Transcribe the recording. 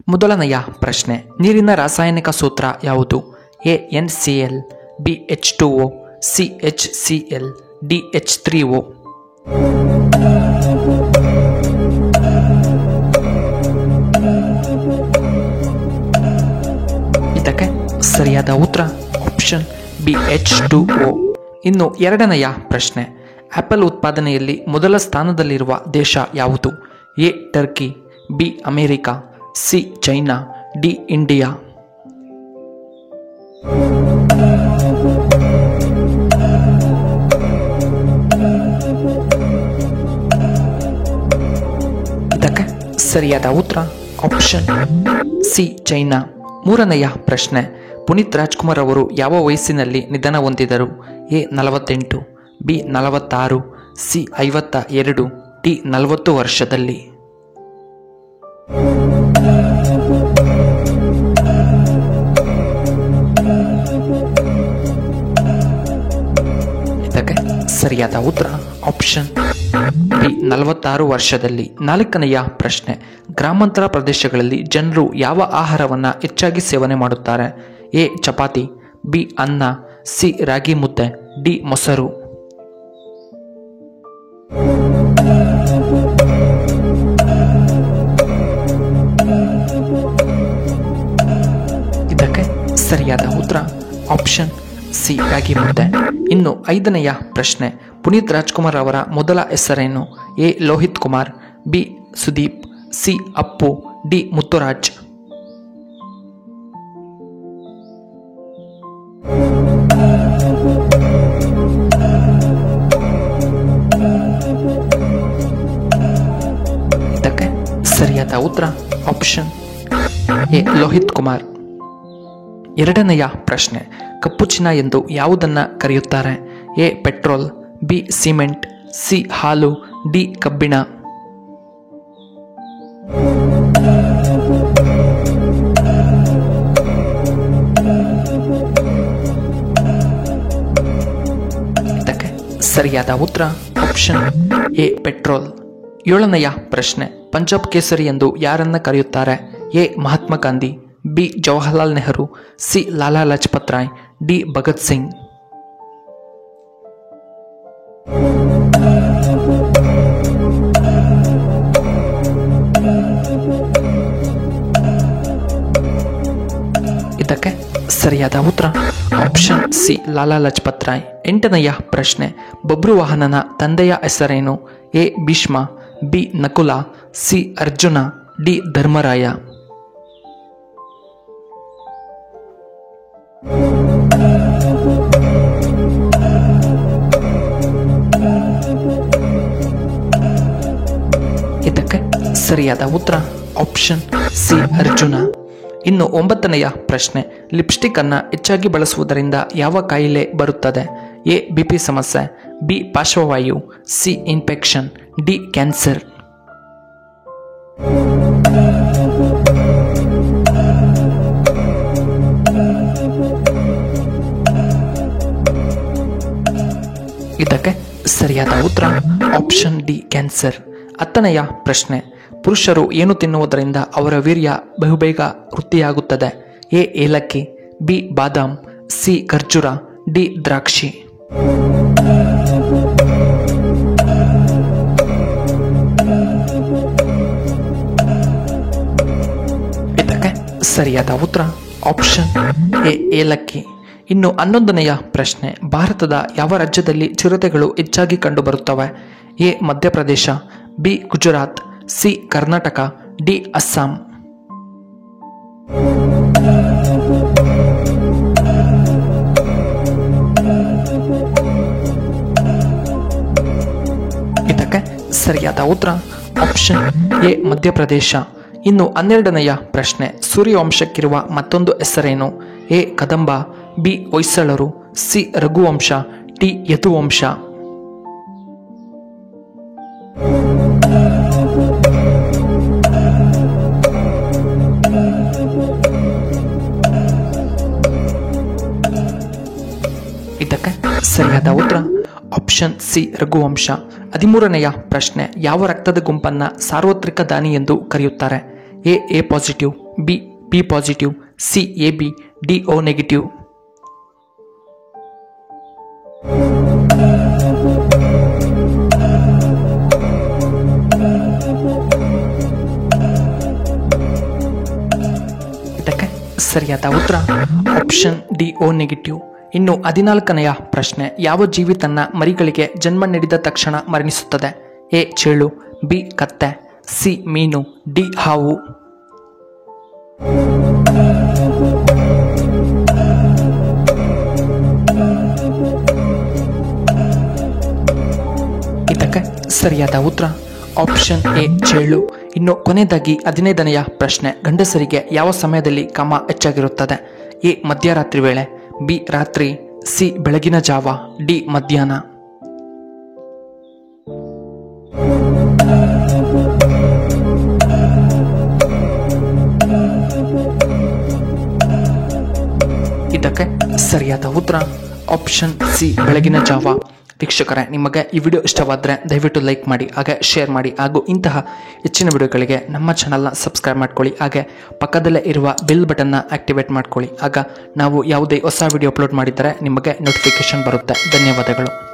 ಮೊದಲನೆಯ ಪ್ರಶ್ನೆ, ನೀರಿನ ರಾಸಾಯನಿಕ ಸೂತ್ರ ಯಾವುದು? A NCl, B H2O, C HCl, D H3O. ಇದಕ್ಕೆ ಸರಿಯಾದ ಉತ್ತರ ಆಪ್ಷನ್ ಬಿ H2O. ಇನ್ನು ಎರಡನೆಯ ಪ್ರಶ್ನೆ, ಆಪಲ್ ಉತ್ಪಾದನೆಯಲ್ಲಿ ಮೊದಲ ಸ್ಥಾನದಲ್ಲಿರುವ ದೇಶ ಯಾವುದು? A Turkey, B America, C China, D India. ಇದಕ್ಕೆ ಸರಿಯಾದ ಉತ್ತರ ಆಪ್ಷನ್ ಸಿ ಚೈನಾ. ಮೂರನೆಯ ಪ್ರಶ್ನೆ, ಪುನೀತ್ ರಾಜ್ಕುಮಾರ್ ಅವರು ಯಾವ ವಯಸ್ಸಿನಲ್ಲಿ ನಿಧನ ಹೊಂದಿದರು? ಎ 48, ಬಿ 46, ಸಿ 52, ಡಿ 40 ವರ್ಷದಲ್ಲಿ. ಇದಕ್ಕೆ ಸರಿಯಾದ ಉತ್ತರ ಆಪ್ಷನ್ ಬಿ 46 ವರ್ಷದಲ್ಲಿ. ನಾಲ್ಕನೆಯ ಪ್ರಶ್ನೆ, ಗ್ರಾಮಾಂತರ ಪ್ರದೇಶಗಳಲ್ಲಿ ಜನರು ಯಾವ ಆಹಾರವನ್ನು ಹೆಚ್ಚಾಗಿ ಸೇವನೆ ಮಾಡುತ್ತಾರೆ? ಎ ಚಪಾತಿ, ಬಿ ಅನ್ನ, ಸಿ ರಾಗಿ ಮುದ್ದೆ, ಡಿ ಮೊಸರು. ಇದಕ್ಕೆ ಸರಿಯಾದ ಉತ್ತರ ಆಪ್ಷನ್ ಸಿ ರಾಗಿ ಮುದ್ದೆ. ಇನ್ನು ಐದನೆಯ ಪ್ರಶ್ನೆ, ಪುನೀತ್ ರಾಜ್ಕುಮಾರ್ ಅವರ ಮೊದಲ ಹೆಸರೇನು? A Lohith Kumar, B Sudeep, C Appu, D Muthuraj. ಇದಕ್ಕೆ ಸರಿಯಾದ ಉತ್ತರ ಆಪ್ಷನ್ ಎ ಲೋಹಿತ್ ಕುಮಾರ್. ಎರಡನೆಯ ಪ್ರಶ್ನೆ, ಕಪ್ಪು ಚಿನ್ನ ಎಂದು ಯಾವುದನ್ನು ಕರೆಯುತ್ತಾರೆ? A petrol, B cement, C ಹಾಲು, ಡಿ ಕಬ್ಬಿಣ. ಇದಕ್ಕೆ ಸರಿಯಾದ ಉತ್ತರ ಆಪ್ಷನ್ ಎ ಪೆಟ್ರೋಲ್. ಏಳನೆಯ ಪ್ರಶ್ನೆ, ಪಂಜಾಬ್ ಕೇಸರಿ ಎಂದು ಯಾರನ್ನ ಕರೆಯುತ್ತಾರೆ? A Mahatma Gandhi, B Jawaharlal Nehru, C Lala Lajpat Rai, D Bhagat Singh. ಇದಕ್ಕೆ ಸರಿಯಾದ ಉತ್ತರ ಆಪ್ಷನ್ ಸಿ ಲಾಲಾ ಲಜಪತ್ ರಾಯ್. ಎಂಟನೆಯ ಪ್ರಶ್ನೆ, ಬಬ್ರುವಾಹನನ ತಂದೆಯ ಹೆಸರೇನು? A Bhishma, B Nakula, C Arjuna, D Dharmaraya. ಇದಕ್ಕೆ ಸರಿಯಾದ ಉತ್ತರ ಆಪ್ಷನ್ ಸಿ ಅರ್ಜುನ. ಇನ್ನು ಒಂಬತ್ತನೆಯ ಪ್ರಶ್ನೆ, ಲಿಪ್ಸ್ಟಿಕ್ ಅನ್ನು ಹೆಚ್ಚಾಗಿ ಬಳಸುವುದರಿಂದ ಯಾವ ಕಾಯಿಲೆ ಬರುತ್ತದೆ? ಎ BP ಸಮಸ್ಯೆ, ಬಿ ಪಾರ್ಶ್ವವಾಯು, ಸಿ ಇನ್ಫೆಕ್ಷನ್, ಡಿ ಕ್ಯಾನ್ಸರ್. ಇದಕ್ಕೆ ಸರಿಯಾದ ಉತ್ತರ ಆಪ್ಷನ್ ಡಿ ಕ್ಯಾನ್ಸರ್. ಹತ್ತನೆಯ ಪ್ರಶ್ನೆ, ಪುರುಷರು ಏನು ತಿನ್ನುವುದರಿಂದ ಅವರ ವೀರ್ಯ ಬಹುಬೇಗ ವೃದ್ಧಿಯಾಗುತ್ತದೆ? ಎ ಏಲಕ್ಕಿ, ಬಿ ಬಾದಾಮ್, ಸಿ ಖರ್ಜೂರ, ಡಿ ದ್ರಾಕ್ಷಿ. ಇದಕ್ಕೆ ಸರಿಯಾದ ಉತ್ತರ ಆಪ್ಷನ್ ಎ ಏಲಕ್ಕಿ. ಇನ್ನು 11ನೆಯ ಪ್ರಶ್ನೆ, ಭಾರತದ ಯಾವ ರಾಜ್ಯದಲ್ಲಿ ಚಿರತೆಗಳು ಹೆಚ್ಚಾಗಿ ಕಂಡುಬರುತ್ತವೆ? A Madhya Pradesh, B Gujarat, C Karnataka, D Assam. ಇದಕ್ಕೆ ಸರಿಯಾದ ಉತ್ತರ ಆಪ್ಷನ್ ಎ ಮಧ್ಯಪ್ರದೇಶ. ಇನ್ನು 12ನೆಯ ಪ್ರಶ್ನೆ, ಸೂರ್ಯವಂಶಕ್ಕಿರುವ ಮತ್ತೊಂದು ಹೆಸರೇನು? ಎ ಕದಂಬ, ಬಿ ಹೊಯ್ಸಳರು, ಸಿ ರಘುವಂಶ, ಡಿ ಯದುವಂಶ. ಇದಕ್ಕೆ ಸರಿಯಾದ ಉತ್ತರ ಆಪ್ಷನ್ ಸಿ ರಘುವಂಶ. 13ನೆಯ ಪ್ರಶ್ನೆ, ಯಾವ ರಕ್ತದ ಗುಂಪನ್ನ ಸಾರ್ವತ್ರಿಕ ದಾನಿ ಎಂದು ಕರೆಯುತ್ತಾರೆ? A positive, B B positive, C A B, D O negative. ಇದಕ್ಕೆ ಸರಿಯಾದ ಉತ್ತರ ಆಪ್ಷನ್ ಡಿ ಓ ನೆಗೆಟಿವ್. ಇನ್ನು 14ನೆಯ ಪ್ರಶ್ನೆ, ಯಾವ ಜೀವಿ ತನ್ನ ಮರಿಗಳಿಗೆ ಜನ್ಮ ನೀಡಿದ ತಕ್ಷಣ ಮರಣಿಸುತ್ತದೆ? ಎ ಚೇಳು, ಬಿ ಕತ್ತೆ, ಸಿ ಮೀನು, ಡಿ ಹಾವು. ಇದಕ್ಕೆ ಸರಿಯಾದ ಉತ್ತರ ಆಪ್ಷನ್ ಎ ಚೇಳು. ಇನ್ನು ಕೊನೆಯದಾಗಿ 15ನೆಯ ಪ್ರಶ್ನೆ, ಗಂಡಸರಿಗೆ ಯಾವ ಸಮಯದಲ್ಲಿ ಕಾಮ ಹೆಚ್ಚಾಗಿರುತ್ತದೆ? ಎ ಮಧ್ಯರಾತ್ರಿ ವೇಳೆ, ಬಿ ರಾತ್ರಿ, ಸಿ ಬೆಳಗಿನ ಜಾವ, ಡಿ ಮಧ್ಯಾಹ್ನ. ಇದಕ್ಕೆ ಸರಿಯಾದ ಉತ್ತರ ಆಪ್ಷನ್ ಸಿ ಬೆಳಗಿನ ಜಾವ. ವೀಕ್ಷಕರೇ, ನಿಮಗೆ ಈ ವಿಡಿಯೋ ಇಷ್ಟವಾದರೆ ದಯವಿಟ್ಟು ಲೈಕ್ ಮಾಡಿ, ಹಾಗೆ ಶೇರ್ ಮಾಡಿ, ಹಾಗೂ ಇಂತಹ ಹೆಚ್ಚಿನ ವಿಡಿಯೋಗಳಿಗೆ ನಮ್ಮ ಚಾನಲ್ನ ಸಬ್ಸ್ಕ್ರೈಬ್ ಮಾಡ್ಕೊಳ್ಳಿ. ಹಾಗೆ ಪಕ್ಕದಲ್ಲೇ ಇರುವ ಬೆಲ್ ಬಟನ್ನ ಆಕ್ಟಿವೇಟ್ ಮಾಡ್ಕೊಳ್ಳಿ. ಆಗ ನಾವು ಯಾವುದೇ ಹೊಸ ವಿಡಿಯೋ ಅಪ್ಲೋಡ್ ಮಾಡಿದರೆ ನಿಮಗೆ ನೋಟಿಫಿಕೇಶನ್ ಬರುತ್ತೆ. ಧನ್ಯವಾದಗಳು.